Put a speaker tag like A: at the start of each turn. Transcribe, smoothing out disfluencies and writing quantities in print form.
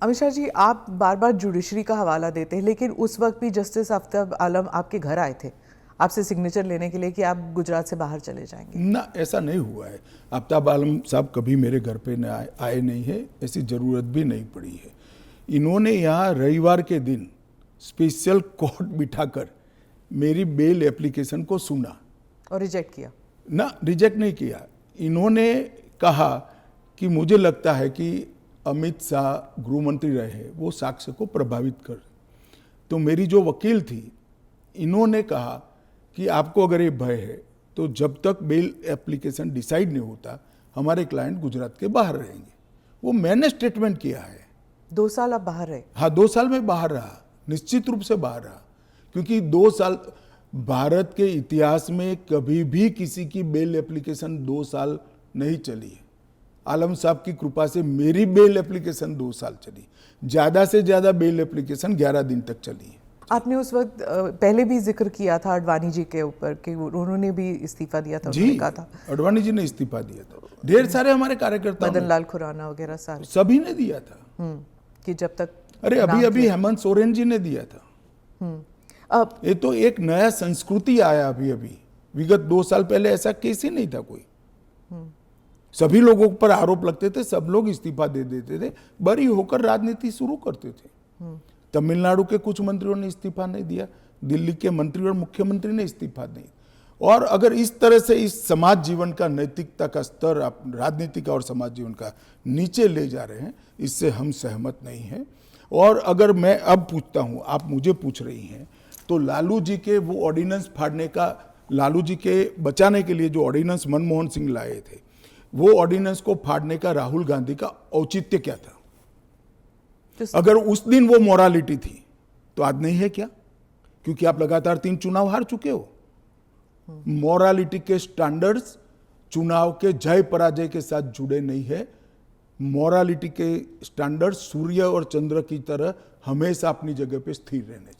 A: अमित शाह जी, आप बार बार जुडिशरी का हवाला देते हैं, लेकिन उस वक्त भी जस्टिस आफ्ताब आलम आपके घर आए थे आपसे सिग्नेचर लेने के लिए कि आप गुजरात से बाहर चले जाएंगे।
B: ना, ऐसा नहीं हुआ है। आफ्ताब आलम साहब कभी मेरे घर पे आए नहीं है, ऐसी ज़रूरत भी नहीं पड़ी है। इन्होंने यहाँ रविवार के दिन स्पेशल कोर्ट बिठाकर मेरी बेल एप्लीकेशन को सुना
A: और रिजेक्ट किया?
B: ना, रिजेक्ट नहीं किया। इन्होंने कहा कि मुझे लगता है कि अमित शाह गृह मंत्री रहे, वो साक्ष्य को प्रभावित कर। तो मेरी जो वकील थी, इन्होंने कहा कि आपको अगर ये भय है तो जब तक बेल एप्लीकेशन डिसाइड नहीं होता हमारे क्लाइंट गुजरात के बाहर रहेंगे। वो मैंने स्टेटमेंट किया है।
A: 2 साल आप बाहर रहे?
B: हाँ, 2 साल में बाहर रहा, निश्चित रूप से बाहर रहा, क्योंकि 2 साल भारत के इतिहास में कभी भी किसी की बेल एप्लीकेशन 2 साल नहीं चली है। आलम साहब की कृपा से मेरी बेल एप्लीकेशन 2 साल चली, ज़्यादा से ज़्यादा बेल एप्लीकेशन 11 दिन तक चली है।
A: आपने उस वक्त पहले भी जिक्र किया था अडवाणी जी के ऊपर कि उन्होंने भी इस्तीफा दिया था।
B: जी,
A: कहा था
B: अडवाणी जी ने इस्तीफा दिया था, ढेर सारे हमारे कार्यकर्ता,
A: मदन लाल खुराना वगैरह सारे,
B: सभी ने दिया था।
A: कि जब तक
B: अरे अभी हेमंत सोरेन जी ने दिया था। ये तो एक नया संस्कृति आया अभी विगत 2 साल पहले ऐसा केस ही नहीं था कोई। सभी लोगों पर आरोप लगते थे, सब लोग इस्तीफा दे देते थे, बरी होकर राजनीति शुरू करते थे। तमिलनाडु के कुछ मंत्रियों ने इस्तीफा नहीं दिया, दिल्ली के मंत्री और मुख्यमंत्री ने इस्तीफा नहीं। और अगर इस तरह से इस समाज जीवन का, नैतिकता का स्तर आप राजनीति का और समाज जीवन का नीचे ले जा रहे हैं, इससे हम सहमत नहीं हैं। और अगर मैं अब पूछता हूँ, आप मुझे पूछ रही हैं, तो लालू जी के वो ऑर्डिनेंस फाड़ने का, लालू जी के बचाने के लिए जो ऑर्डिनेंस मनमोहन सिंह लाए थे, वो ऑर्डिनेंस को फाड़ने का राहुल गांधी का औचित्य क्या था? अगर उस दिन वो मोरालिटी थी तो आज नहीं है क्या? क्योंकि आप लगातार 3 चुनाव हार चुके हो। मोरालिटी के स्टैंडर्ड्स चुनाव के जय पराजय के साथ जुड़े नहीं है। मोरालिटी के स्टैंडर्ड्स सूर्य और चंद्र की तरह हमेशा अपनी जगह पे स्थिर रहने चाहिए।